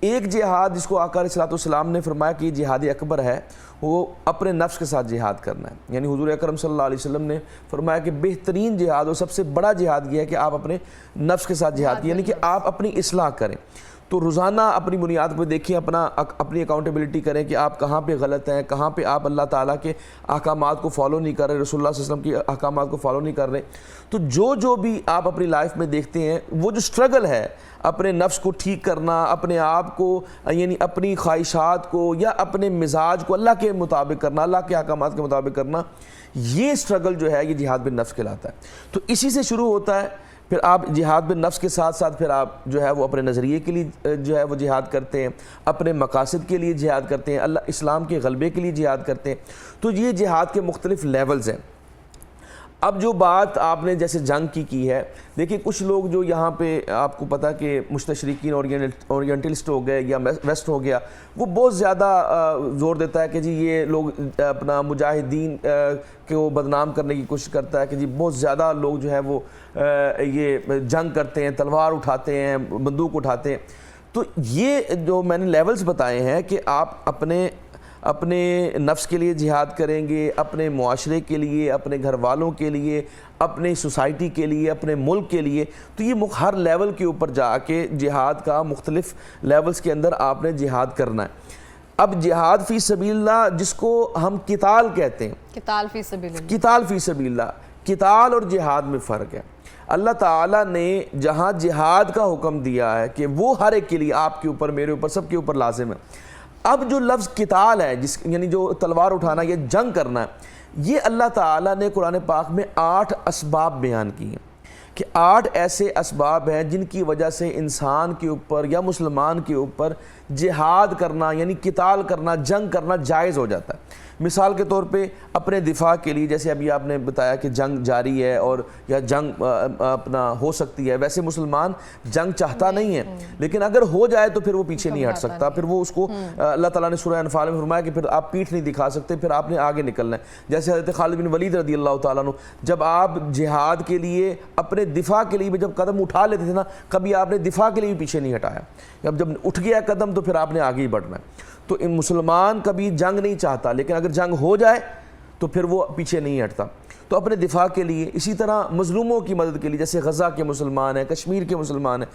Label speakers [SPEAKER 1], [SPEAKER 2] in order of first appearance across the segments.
[SPEAKER 1] ایک جہاد جس کو آقا علیہ السلام نے فرمایا کہ یہ جہاد اکبر ہے، وہ اپنے نفس کے ساتھ جہاد کرنا ہے. یعنی حضور اکرم صلی اللہ علیہ وسلم نے فرمایا کہ بہترین جہاد اور سب سے بڑا جہاد یہ ہے کہ آپ اپنے نفس کے ساتھ جہاد یعنی کہ آپ اپنی اصلاح کریں. تو روزانہ اپنی بنیاد پہ دیکھیں، اپنی اکاؤنٹیبلٹی کریں کہ آپ کہاں پہ غلط ہیں، کہاں پہ آپ اللہ تعالیٰ کے احکامات کو فالو نہیں کر رہے، رسول اللہ صلی اللہ علیہ وسلم کے احکامات کو فالو نہیں کر رہے. تو جو بھی آپ اپنی لائف میں دیکھتے ہیں، وہ جو سٹرگل ہے اپنے نفس کو ٹھیک کرنا، اپنے آپ کو یعنی اپنی خواہشات کو یا اپنے مزاج کو اللہ کے مطابق کرنا، اللہ کے احکامات کے مطابق کرنا، یہ سٹرگل جو ہے یہ جہاد بالنفس کہلاتا ہے. تو اسی سے شروع ہوتا ہے. پھر آپ جہاد بالنفس کے ساتھ ساتھ پھر آپ جو ہے وہ اپنے نظریے کے لیے جو ہے وہ جہاد کرتے ہیں، اپنے مقاصد کے لیے جہاد کرتے ہیں، اللہ اسلام کے غلبے کے لیے جہاد کرتے ہیں. تو یہ جہاد کے مختلف لیولز ہیں. اب جو بات آپ نے جیسے جنگ کی ہے، دیکھیں کچھ لوگ جو یہاں پہ آپ کو پتہ کہ مستشرقین اورینٹلسٹ ہو گئے یا ویسٹ ہو گیا، وہ بہت زیادہ زور دیتا ہے کہ جی یہ لوگ اپنا مجاہدین کو بدنام کرنے کی کوشش کرتا ہے کہ جی بہت زیادہ لوگ جو ہے وہ یہ جنگ کرتے ہیں، تلوار اٹھاتے ہیں، بندوق اٹھاتے ہیں. تو یہ جو میں نے لیولز بتائے ہیں کہ آپ اپنے نفس کے لیے جہاد کریں گے، اپنے معاشرے کے لیے، اپنے گھر والوں کے لیے، اپنے سوسائٹی کے لیے، اپنے ملک کے لیے. تو یہ ہر لیول کے اوپر جا کے جہاد کا مختلف لیولز کے اندر آپ نے جہاد کرنا ہے. اب جہاد فی سبیل اللہ جس کو ہم قتال کہتے ہیں، قتال فی سبیل اللہ، قتال اور جہاد میں فرق ہے. اللہ تعالیٰ نے جہاں جہاد کا حکم دیا ہے کہ وہ ہر ایک کے لیے، آپ کے اوپر، میرے اوپر، سب کے اوپر لازم ہے. اب جو لفظ قتال ہے یعنی جو تلوار اٹھانا یا جنگ کرنا ہے، یہ اللہ تعالیٰ نے قرآن پاک میں 8 اسباب بیان کی ہیں کہ 8 ایسے اسباب ہیں جن کی وجہ سے انسان کے اوپر یا مسلمان کے اوپر جہاد کرنا یعنی قتال کرنا، جنگ کرنا جائز ہو جاتا ہے. مثال کے طور پہ اپنے دفاع کے لیے، جیسے ابھی آپ نے بتایا کہ جنگ جاری ہے اور یا جنگ اپنا ہو سکتی ہے. ویسے مسلمان جنگ چاہتا نہیں ہے، لیکن اگر ہو جائے تو پھر وہ پیچھے نہیں ہٹ سکتا. پھر وہ اس کو اللہ تعالیٰ نے سورہ انفال میں فرمایا کہ پھر آپ پیٹھ نہیں دکھا سکتے، پھر آپ نے آگے نکلنا ہے. جیسے حضرت خالد بن ولید رضی اللہ تعالیٰ عنہ جب آپ جہاد کے لیے اپنے دفاع کے لیے بھی جب قدم اٹھا لیتے تھے نا، کبھی آپ نے دفاع کے لیے بھی پیچھے نہیں ہٹایا. جب اٹھ گیا قدم تو پھر آپ نے آگے ہی بڑھنا ہے. تو مسلمان کبھی جنگ نہیں چاہتا، لیکن اگر جنگ ہو جائے تو پھر وہ پیچھے نہیں ہٹتا. تو اپنے دفاع کے لیے، اسی طرح مظلوموں کی مدد کے لیے، جیسے غزہ کے مسلمان ہیں، کشمیر کے مسلمان ہیں،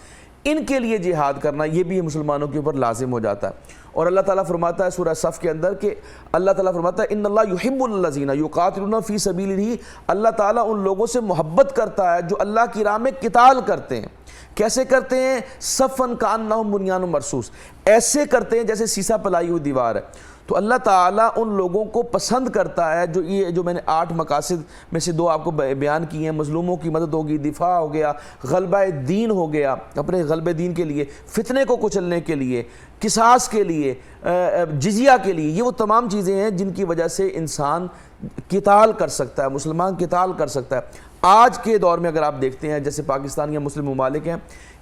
[SPEAKER 1] ان کے لیے جہاد کرنا یہ بھی مسلمانوں کے اوپر لازم ہو جاتا ہے. اور اللہ تعالیٰ فرماتا ہے سورہ صف کے اندر کہ اللہ تعالیٰ فرماتا ہے ان اللہ یحب الذین یقاتلون فی سبیلہ، اللہ تعالیٰ ان لوگوں سے محبت کرتا ہے جو اللہ کی راہ میں قتال کرتے ہیں. کیسے کرتے ہیں؟ صفن کانہم بنیان مرصوص، ایسے کرتے ہیں جیسے سیسا پلائی ہوئی دیوار ہے. تو اللہ تعالیٰ ان لوگوں کو پسند کرتا ہے جو میں نے 8 مقاصد میں سے 2 آپ کو بیان کی ہیں. مظلوموں کی مدد ہوگی، دفاع ہو گیا، غلبہ دین ہو گیا، اپنے غلبہ دین کے لیے، فتنے کو کچلنے کے لیے، قصاص کے لیے، جزیہ کے لیے. یہ وہ تمام چیزیں ہیں جن کی وجہ سے انسان قتال کر سکتا ہے، مسلمان قتال کر سکتا ہے. آج کے دور میں اگر آپ دیکھتے ہیں جیسے پاکستان یا مسلم ممالک ہیں،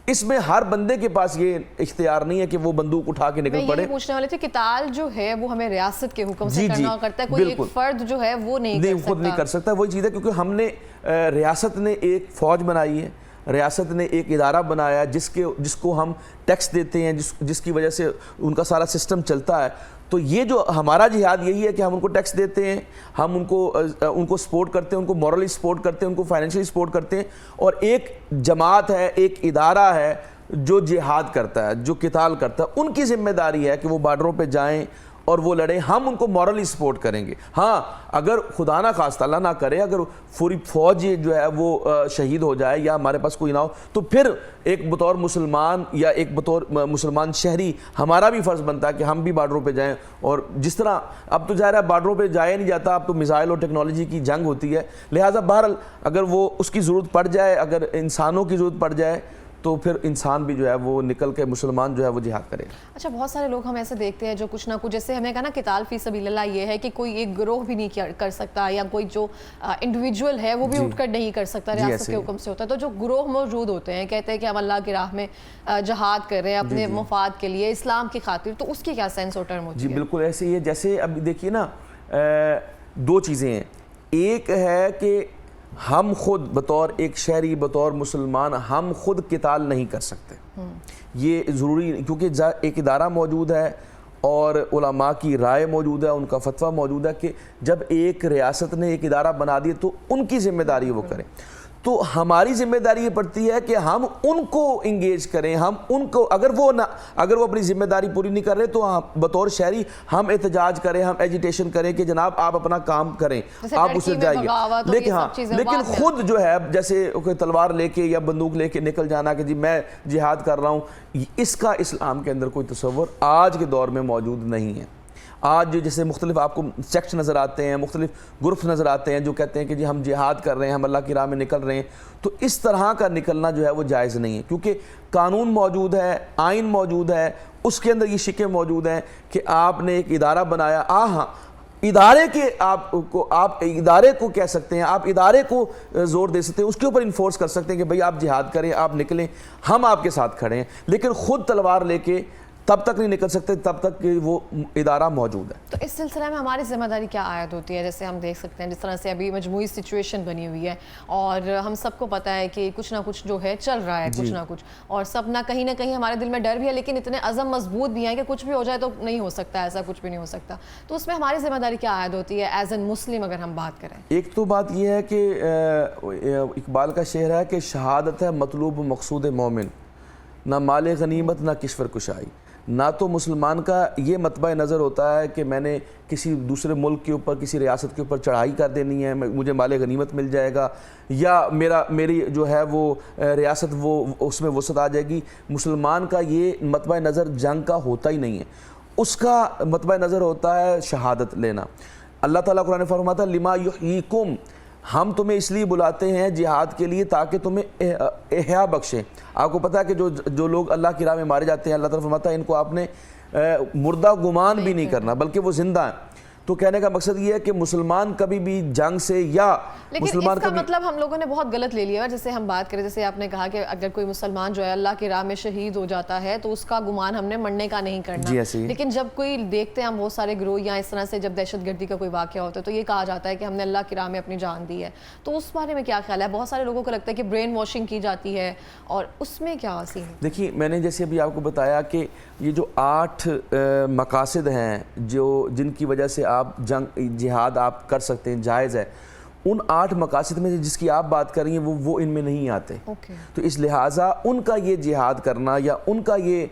[SPEAKER 1] اس میں ہر بندے کے پاس یہ اختیار نہیں ہے کہ وہ بندوق اٹھا کے نکل پڑے.
[SPEAKER 2] میں یہ پوچھنے والے تھے، قتال جو ہے وہ ہمیں ریاست کے حکم سے کرنا کرتا ہے، کوئی ایک فرد جو ہے وہ
[SPEAKER 1] خود نہیں کر سکتا. وہی چیز ہے کیونکہ ہم نے ریاست نے ایک فوج بنائی ہے، ریاست نے ایک ادارہ بنایا جس کو ہم ٹیکس دیتے ہیں، جس کی وجہ سے ان کا سارا سسٹم چلتا ہے. تو یہ جو ہمارا جہاد یہی ہے کہ ہم ان کو ٹیکس دیتے ہیں، ہم ان کو سپورٹ کرتے ہیں، ان کو مورلی سپورٹ کرتے ہیں، ان کو فائنینشلی سپورٹ کرتے ہیں. اور ایک جماعت ہے، ایک ادارہ ہے جو جہاد کرتا ہے، جو قتال کرتا ہے. ان کی ذمہ داری ہے کہ وہ بارڈروں پہ جائیں اور وہ لڑیں. ہم ان کو مورلی سپورٹ کریں گے. ہاں اگر خدا نہ خواستہ اللہ نہ کرے اگر پوری فوج جو ہے وہ شہید ہو جائے یا ہمارے پاس کوئی نہ ہو، تو پھر ایک بطور مسلمان یا ایک بطور مسلمان شہری ہمارا بھی فرض بنتا ہے کہ ہم بھی بارڈروں پہ جائیں. اور جس طرح اب تو ظاہر ہے بارڈروں پہ جایا نہیں جاتا، اب تو میزائل اور ٹیکنالوجی کی جنگ ہوتی ہے، لہٰذا بہرحال اگر وہ اس کی ضرورت پڑ جائے، اگر انسانوں کی ضرورت پڑ جائے تو پھر انسان بھی جو ہے وہ نکل کے مسلمان جو ہے وہ جہاد کرے.
[SPEAKER 2] اچھا، بہت سارے لوگ ہم ایسے دیکھتے ہیں جو کچھ نہ کچھ، جیسے ہم نے کہا نا قتال فی سبیل اللہ یہ ہے کہ کوئی ایک گروہ بھی نہیں کر سکتا، یا کوئی جو انڈیویجول ہے وہ بھی اٹھ کر نہیں کر سکتا، ریاست کے حکم سے ہوتا ہے. تو جو گروہ موجود ہوتے ہیں، کہتے ہیں کہ ہم اللہ کی راہ میں جہاد کر رہے ہیں اپنے مفاد کے لیے، اسلام کی خاطر، تو اس کی کیا سینس اور ٹرم ہوتی ہے؟
[SPEAKER 1] جی بالکل ایسے ہی ہے. جیسے اب دیکھیے نا 2 چیزیں ہیں. ایک ہے کہ ہم خود بطور ایک شہری، بطور مسلمان، ہم خود قتال نہیں کر سکتے. یہ ضروری، کیونکہ ایک ادارہ موجود ہے اور علماء کی رائے موجود ہے، ان کا فتویٰ موجود ہے کہ جب ایک ریاست نے ایک ادارہ بنا دیا تو ان کی ذمہ داری وہ کریں. تو ہماری ذمہ داری یہ پڑتی ہے کہ ہم ان کو انگیج کریں، ہم ان کو اگر وہ اپنی ذمہ داری پوری نہیں کر رہے تو بطور شہری ہم احتجاج کریں، ہم ایجیٹیشن کریں کہ جناب آپ اپنا کام کریں، آپ اسے جائیے. لیکن خود جو ہے جیسے تلوار لے کے یا بندوق لے کے نکل جانا کہ جی میں جہاد کر رہا ہوں، اس کا اسلام کے اندر کوئی تصور آج کے دور میں موجود نہیں ہے. آج جیسے مختلف آپ کو سیکٹس نظر آتے ہیں، مختلف گروپس نظر آتے ہیں جو کہتے ہیں کہ جی ہم جہاد کر رہے ہیں، ہم اللہ کی راہ میں نکل رہے ہیں. تو اس طرح کا نکلنا جو ہے وہ جائز نہیں ہے، کیونکہ قانون موجود ہے، آئین موجود ہے، اس کے اندر یہ شکیں موجود ہیں کہ آپ نے ایک ادارہ بنایا. ہاں ادارے کے آپ ادارے کو کہہ سکتے ہیں، آپ ادارے کو زور دے سکتے ہیں، اس کے اوپر انفورس کر سکتے ہیں کہ بھئی آپ جہاد کریں، آپ نکلیں، ہم آپ کے ساتھ کھڑے ہیں. لیکن خود تلوار لے کے تب تک نہیں نکل سکتے تب تک کہ وہ ادارہ موجود ہے.
[SPEAKER 2] تو اس سلسلے میں ہماری ذمہ داری کیا عائد ہوتی ہے؟ جیسے ہم دیکھ سکتے ہیں جس طرح سے ابھی مجموعی سچویشن بنی ہوئی ہے اور ہم سب کو پتہ ہے کہ کچھ نہ کچھ جو ہے چل رہا ہے، کچھ نہ کچھ، اور سب نہ کہیں ہمارے دل میں ڈر بھی ہے، لیکن اتنے عزم مضبوط بھی ہیں کہ کچھ بھی ہو جائے تو نہیں ہو سکتا، ایسا کچھ بھی نہیں ہو سکتا. تو اس میں ہماری ذمہ داری کیا عائد ہوتی ہے ایز این مسلم اگر ہم بات کریں؟
[SPEAKER 1] ایک تو بات یہ ہے کہ اقبال کا شعر ہے کہ شہادت ہے مطلوب مقصود مومن، نہ مال غنیمت نہ کشور کشائی. نہ تو مسلمان کا یہ مطبع نظر ہوتا ہے کہ میں نے کسی دوسرے ملک کے اوپر، کسی ریاست کے اوپر چڑھائی کر دینی ہے، مجھے مال غنیمت مل جائے گا، یا میری جو ہے وہ ریاست وہ اس میں وسعت آ جائے گی. مسلمان کا یہ مطبع نظر جنگ کا ہوتا ہی نہیں ہے، اس کا مطبع نظر ہوتا ہے شہادت لینا. اللہ تعالیٰ قرآن فرماتا ہے لما یحییکم، ہم تمہیں اس لیے بلاتے ہیں جہاد کے لیے تاکہ تمہیں احیا بخشیں. آپ کو پتہ ہے کہ جو لوگ اللہ کی راہ میں مارے جاتے ہیں، اللہ تعالیٰ فرماتا ہے ان کو آپ نے مردہ گمان بھی نہیں کرنا بلکہ وہ زندہ ہیں. تو کہنے کا مقصد یہ ہے کہ مسلمان کبھی بھی جنگ سے یا مسلمان
[SPEAKER 2] اس کا مطلب ہم لوگوں نے بہت غلط لے لیا ہے. جیسے ہم بات کریں، جیسے آپ نے کہا کہ اگر کوئی مسلمان جو ہے اللہ کی راہ میں شہید ہو جاتا ہے تو اس کا گمان ہم نے مرنے کا نہیں کرنا. لیکن جب کوئی دیکھتے ہیں ہم بہت سارے گروہ یا اس طرح سے جب دہشت گردی کا کوئی واقعہ ہوتا ہے تو یہ کہا جاتا ہے کہ ہم نے اللہ کی راہ میں اپنی جان دی ہے. تو اس بارے میں کیا خیال ہے؟ بہت سارے لوگوں کو لگتا ہے کہ برین واشنگ کی جاتی ہے، اور اس میں کیا سین ہے؟
[SPEAKER 1] دیکھیے میں نے جیسے ابھی آپ کو بتایا کہ یہ جو 8 مقاصد ہیں جن کی وجہ سے آپ جہاد آپ کر سکتے ہیں، جائز ہے، ان 8 مقاصد میں جس کی آپ بات کر رہی ہیں وہ ان میں نہیں آتے. تو اس لہٰذا ان کا یہ جہاد کرنا یا ان کا یہ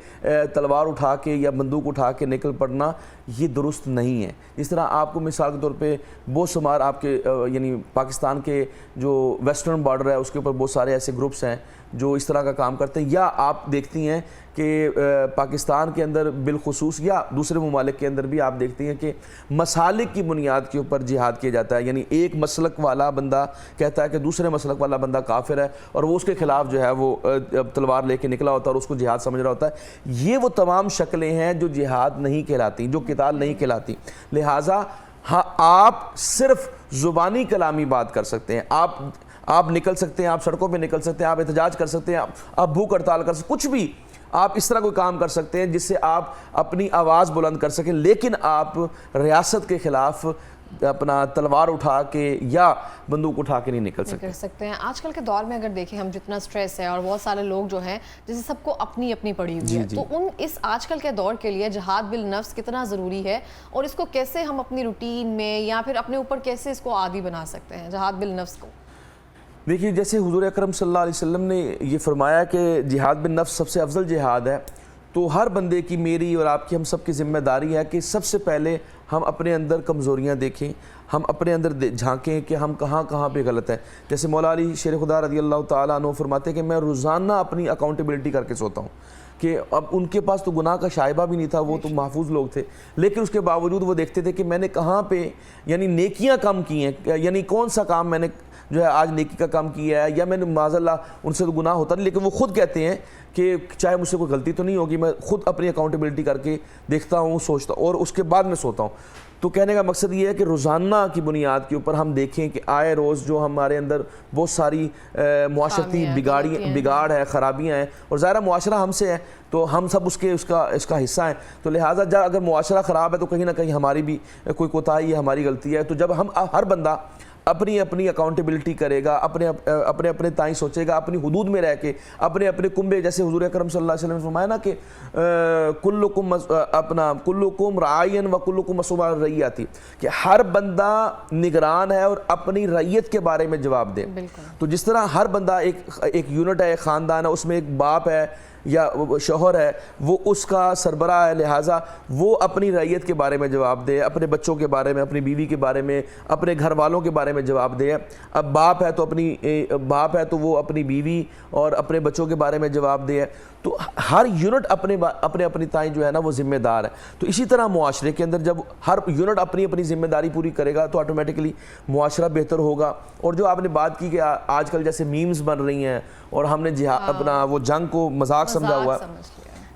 [SPEAKER 1] تلوار اٹھا کے یا بندوق اٹھا کے نکل پڑنا یہ درست نہیں ہے. اس طرح آپ کو مثال کے طور پہ بہت شمار آپ کے یعنی پاکستان کے جو ویسٹرن بارڈر ہے اس کے اوپر بہت سارے ایسے گروپس ہیں جو اس طرح کا کام کرتے ہیں، یا آپ دیکھتی ہیں کہ پاکستان کے اندر بالخصوص یا دوسرے ممالک کے اندر بھی آپ دیکھتی ہیں کہ مسالک کی بنیاد کے اوپر جہاد کیا جاتا ہے. یعنی ایک مسلک والا بندہ کہتا ہے کہ دوسرے مسلک والا بندہ کافر ہے اور وہ اس کے خلاف جو ہے وہ تلوار لے کے نکلا ہوتا ہے اور اس کو جہاد سمجھ رہا ہوتا ہے. یہ وہ تمام شکلیں ہیں جو جہاد نہیں کہلاتی، جو قتال نہیں کہلاتی. لہٰذا ہاں آپ صرف زبانی کلامی بات کر سکتے ہیں، آپ نکل سکتے ہیں، آپ سڑکوں پہ نکل سکتے ہیں، آپ احتجاج کر سکتے ہیں، آپ بھوک ہڑتال کر سکتے ہیں، کچھ بھی آپ اس طرح کوئی کام کر سکتے ہیں جس سے آپ اپنی آواز بلند کر سکیں. لیکن آپ ریاست کے خلاف اپنا تلوار اٹھا کے یا بندوق اٹھا کے نہیں نکل سکتے
[SPEAKER 2] ہیں. آج کل کے دور میں اگر دیکھیں ہم جتنا سٹریس ہے اور بہت سارے لوگ جو ہیں جیسے سب کو اپنی پڑی ہوئی ہے، تو اس آج کل کے دور کے لیے جہاد بالنفس کتنا ضروری ہے اور اس کو کیسے ہم اپنی روٹین میں یا پھر اپنے اوپر کیسے اس کو عادی بنا سکتے ہیں جہاد بالنفس کو؟
[SPEAKER 1] دیکھیے جیسے حضور اکرم صلی اللہ علیہ وسلم نے یہ فرمایا کہ جہاد بالنفس سب سے افضل جہاد ہے. تو ہر بندے کی، میری اور آپ کی، ہم سب کی ذمہ داری ہے کہ سب سے پہلے ہم اپنے اندر کمزوریاں دیکھیں، ہم اپنے اندر جھانکیں کہ ہم کہاں پہ غلط ہیں. جیسے مولا علی شیر خدا رضی اللہ تعالیٰ عنہ فرماتے ہیں کہ میں روزانہ اپنی اکاؤنٹیبلٹی کر کے سوتا ہوں کہ اب ان کے پاس تو گناہ کا شائبہ بھی نہیں تھا، وہ تو محفوظ لوگ تھے، لیکن اس کے باوجود وہ دیکھتے تھے کہ میں نے کہاں پہ یعنی نیکیاں کم کی ہیں، یعنی کون سا کام میں نے جو ہے آج نیکی کا کام کیا ہے، یا میں نے معاذ اللہ ان سے تو گناہ ہوتا نہیں، لیکن وہ خود کہتے ہیں کہ چاہے مجھ سے کوئی غلطی تو نہیں ہوگی، میں خود اپنی اکاؤنٹیبلٹی کر کے دیکھتا ہوں، سوچتا ہوں اور اس کے بعد میں سوتا ہوں. تو کہنے کا مقصد یہ ہے کہ روزانہ کی بنیاد کے اوپر ہم دیکھیں کہ آئے روز جو ہمارے اندر بہت ساری معاشرتی بگاڑ ہے، خرابیاں ہیں، اور ظاہرہ معاشرہ ہم سے ہے تو ہم سب اس کا حصہ ہیں. تو لہٰذا اگر معاشرہ خراب ہے تو کہیں نہ کہیں ہماری بھی کوئی کوتاہی ہے، ہماری غلطی ہے. تو جب ہم ہر بندہ اپنی اپنی اکاؤنٹیبلٹی کرے گا, اپنے اپنے تائیں سوچے گا, اپنی حدود میں رہ کے اپنے اپنے کنبے, جیسے حضور اکرم صلی اللہ علیہ وسلم نے فرمایا نا کہ کلکم رعین و کلکم مسئول عن رعیتی, کہ ہر بندہ نگران ہے اور اپنی رعیت کے بارے میں جواب دے. تو جس طرح ہر بندہ ایک یونٹ ہے, ایک خاندان ہے, اس میں ایک باپ ہے یا شوہر ہے, وہ اس کا سربراہ ہے, لہٰذا وہ اپنی رعیت کے بارے میں جواب دے, اپنے بچوں کے بارے میں, اپنی بیوی کے بارے میں, اپنے گھر والوں کے بارے میں جواب دے. اب باپ ہے تو وہ اپنی بیوی اور اپنے بچوں کے بارے میں جواب دے. تو ہر یونٹ اپنی تائیں جو ہے نا وہ ذمہ دار ہے. تو اسی طرح معاشرے کے اندر جب ہر یونٹ اپنی ذمہ داری پوری کرے گا تو آٹومیٹکلی معاشرہ بہتر ہوگا. اور جو آپ نے بات کی کہ آج کل جیسے میمز بن رہی ہیں اور ہم نے اپنا وہ جنگ کو مذاق سمجھا ہوا ہے,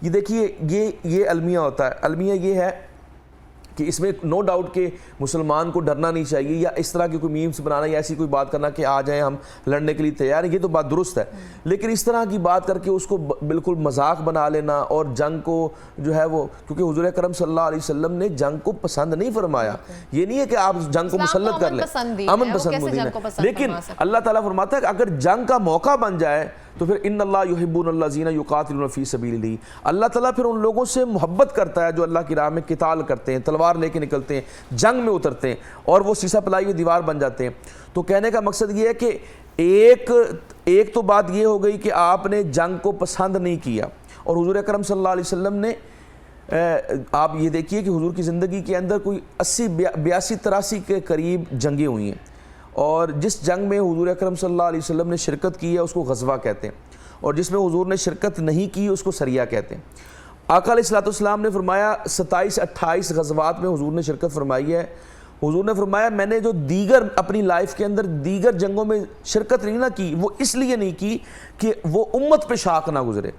[SPEAKER 1] یہ دیکھیے یہ المیہ ہوتا ہے. المیہ یہ ہے کہ اس میں نو ڈاؤٹ کہ مسلمان کو ڈرنا نہیں چاہیے یا اس طرح کی کوئی میمز بنانا یا ایسی کوئی بات کرنا کہ آ جائیں ہم لڑنے کے لیے تیار ہیں, یہ تو بات درست ہے. لیکن اس طرح کی بات کر کے اس کو بالکل مذاق بنا لینا اور جنگ کو جو ہے وہ, کیونکہ حضور اکرم صلی اللہ علیہ وسلم نے جنگ کو پسند نہیں فرمایا. یہ نہیں ہے کہ آپ جنگ کو مسلط کر لیں, امن پسند دین ہے, لیکن اللہ تعالیٰ فرماتا ہے کہ اگر جنگ کا موقع بن جائے تو پھر ان اللہ یحبون الذین یقاتلون فی سبیلہ, اللہ تعالیٰ پھر ان لوگوں سے محبت کرتا ہے جو اللہ کی راہ میں قتال کرتے ہیں, تلوار لے کے نکلتے ہیں, جنگ میں اترتے ہیں اور وہ سیسا پلائی ہوئی دیوار بن جاتے ہیں. تو کہنے کا مقصد یہ ہے کہ ایک تو بات یہ ہو گئی کہ آپ نے جنگ کو پسند نہیں کیا, اور حضور اکرم صلی اللہ علیہ وسلم نے, آپ یہ دیکھیے کہ حضور کی زندگی کے اندر کوئی 82-83 کے قریب جنگیں ہوئی ہیں, اور جس جنگ میں حضور اکرم صلی اللہ علیہ وسلم نے شرکت کی ہے اس کو غزوہ کہتے ہیں, اور جس میں حضور نے شرکت نہیں کی اس کو سریہ کہتے ہیں. آقا علیہ السلام نے فرمایا 27-28 غزوات میں حضور نے شرکت فرمائی ہے. حضور نے فرمایا میں نے جو دیگر اپنی لائف کے اندر دیگر جنگوں میں شرکت نہیں نہ کی, وہ اس لیے نہیں کی کہ وہ امت پہ شاق نہ گزرے,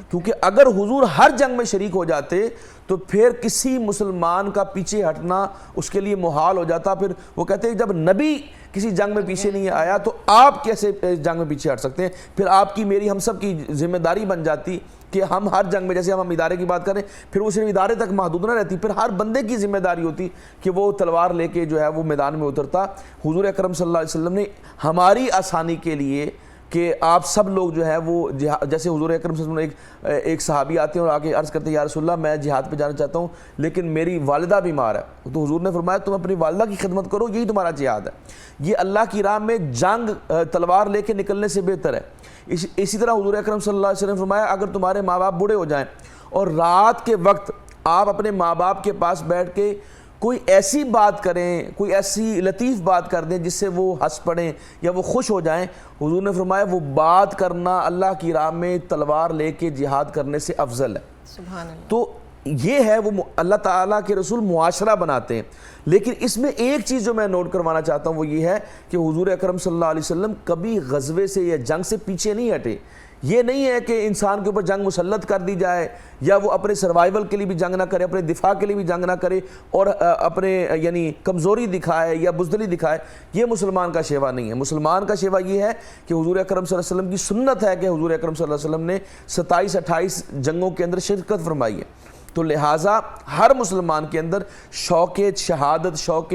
[SPEAKER 1] کیونکہ اگر حضور ہر جنگ میں شریک ہو جاتے تو پھر کسی مسلمان کا پیچھے ہٹنا اس کے لیے محال ہو جاتا. پھر وہ کہتے ہیں جب نبی کسی جنگ میں پیچھے نہیں آیا تو آپ کیسے جنگ میں پیچھے ہٹ سکتے ہیں. پھر آپ کی میری ہم سب کی ذمہ داری بن جاتی کہ ہم ہر جنگ میں, جیسے ہم ادارے کی بات کریں, پھر وہ صرف ادارے تک محدود نہ رہتی, پھر ہر بندے کی ذمہ داری ہوتی کہ وہ تلوار لے کے جو ہے وہ میدان میں اترتا. حضور اکرم صلی اللہ علیہ وسلم نے ہماری آسانی کے لیے کہ آپ سب لوگ جو ہے وہ جیسے حضور اکرم صلی اللہ علیہ وسلم ایک صحابی آتے ہیں اور آگے عرض کرتے ہیں یا رسول اللہ میں جہاد پہ جانا چاہتا ہوں لیکن میری والدہ بیمار ہے, تو حضور نے فرمایا تم اپنی والدہ کی خدمت کرو, یہی تمہارا جہاد ہے. یہ اللہ کی راہ میں جنگ تلوار لے کے نکلنے سے بہتر ہے. اسی طرح حضور اکرم صلی اللہ علیہ وسلم نے فرمایا اگر تمہارے ماں باپ بوڑھے ہو جائیں اور رات کے وقت آپ اپنے ماں باپ کے پاس بیٹھ کے کوئی ایسی بات کریں, کوئی ایسی لطیف بات کر دیں جس سے وہ ہنس پڑیں یا وہ خوش ہو جائیں, حضور نے فرمایا وہ بات کرنا اللہ کی راہ میں تلوار لے کے جہاد کرنے سے افضل ہے. سبحان اللہ. تو یہ ہے وہ اللہ تعالیٰ کے رسول معاشرہ بناتے ہیں. لیکن اس میں ایک چیز جو میں نوٹ کروانا چاہتا ہوں وہ یہ ہے کہ حضور اکرم صلی اللہ علیہ وسلم کبھی غزوے سے یا جنگ سے پیچھے نہیں ہٹے. یہ نہیں ہے کہ انسان کے اوپر جنگ مسلط کر دی جائے یا وہ اپنے سروائیول کے لیے بھی جنگ نہ کرے, اپنے دفاع کے لیے بھی جنگ نہ کرے اور اپنے یعنی کمزوری دکھائے یا بزدلی دکھائے. یہ مسلمان کا شیوا نہیں ہے. مسلمان کا شیوا یہ ہے کہ حضور اکرم صلی اللہ علیہ وسلم کی سنت ہے کہ حضور اکرم صلی اللہ علیہ وسلم نے 27-28 جنگوں کے اندر شرکت فرمائی ہے. تو لہٰذا ہر مسلمان کے اندر شوق شہادت, شوق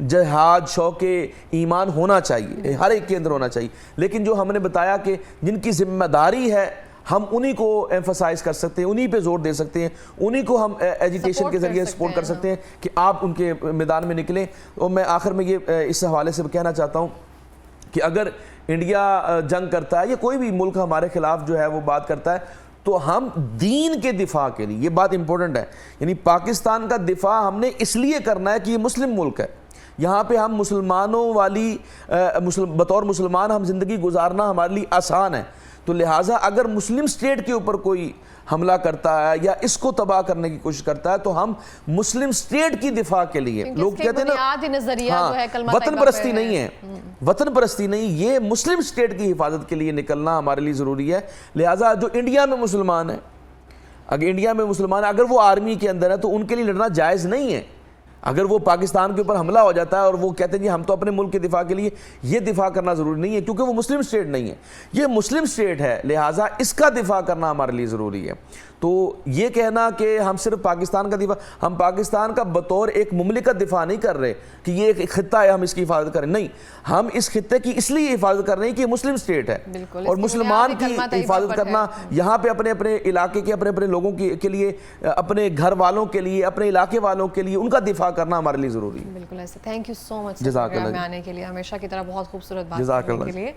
[SPEAKER 1] جہاد, شوق ایمان ہونا چاہیے, ہر ایک کے اندر ہونا چاہیے. لیکن جو ہم نے بتایا کہ جن کی ذمہ داری ہے ہم انہی کو ایمفسائز کر سکتے ہیں, انہی پہ زور دے سکتے ہیں, انہی کو ہم ایجیٹیشن کے ذریعے سپورٹ کر سکتے ہیں کہ آپ ان کے میدان میں نکلیں. اور میں آخر میں یہ اس حوالے سے کہنا چاہتا ہوں کہ اگر انڈیا جنگ کرتا ہے یا کوئی بھی ملک ہمارے خلاف جو ہے وہ بات کرتا ہے تو ہم دین کے دفاع کے لیے, یہ بات امپورٹنٹ ہے, یعنی پاکستان کا دفاع ہم نے اس لیے کرنا ہے کہ یہ مسلم ملک ہے, یہاں پہ ہم مسلمانوں والی بطور مسلمان ہم زندگی گزارنا ہمارے لیے آسان ہے. تو لہٰذا اگر مسلم سٹیٹ کے اوپر کوئی حملہ کرتا ہے یا اس کو تباہ کرنے کی کوشش کرتا ہے تو ہم مسلم سٹیٹ کی دفاع کے لیے, لوگ کہتے ہیں نا وطن پرستی نہیں ہے, وطن پرستی نہیں, یہ مسلم سٹیٹ کی حفاظت کے لیے نکلنا ہمارے لیے ضروری ہے. لہٰذا جو انڈیا میں مسلمان ہیں, اگر وہ آرمی کے اندر ہے تو ان کے لیے لڑنا جائز نہیں ہے. اگر وہ پاکستان کے اوپر حملہ ہو جاتا ہے اور وہ کہتے ہیں جی ہم تو اپنے ملک کے دفاع کے لیے, یہ دفاع کرنا ضروری نہیں ہے کیونکہ وہ مسلم سٹیٹ نہیں ہے, یہ مسلم سٹیٹ ہے, لہٰذا اس کا دفاع کرنا ہمارے لیے ضروری ہے. تو یہ کہنا کہ ہم صرف پاکستان کا دفاع، ہم پاکستان کا بطور ایک مملکت دفاع نہیں کر رہے کہ یہ ایک خطہ ہے ہم اس کی حفاظت کریں، نہیں، ہم اس خطے کی اس لیے حفاظت کر رہے ہیں کہ یہ مسلم اسٹیٹ ہے، اور مسلمان کی حفاظت کرنا یہاں پہ اپنے اپنے علاقے کے اپنے اپنے لوگوں کے لیے، اپنے گھر والوں کے لیے، اپنے علاقے والوں کے لیے ان کا دفاع کرنا ہمارے لیے ضروری ہے۔
[SPEAKER 2] بالکل ایسے، تھینک یو سو مچ
[SPEAKER 1] جزاک اللہ
[SPEAKER 2] میں آنے کے لیے، ہمیشہ کی طرح بہت خوبصورت بات
[SPEAKER 1] جزاک
[SPEAKER 2] کرنے
[SPEAKER 1] اللہ
[SPEAKER 2] کے لیے۔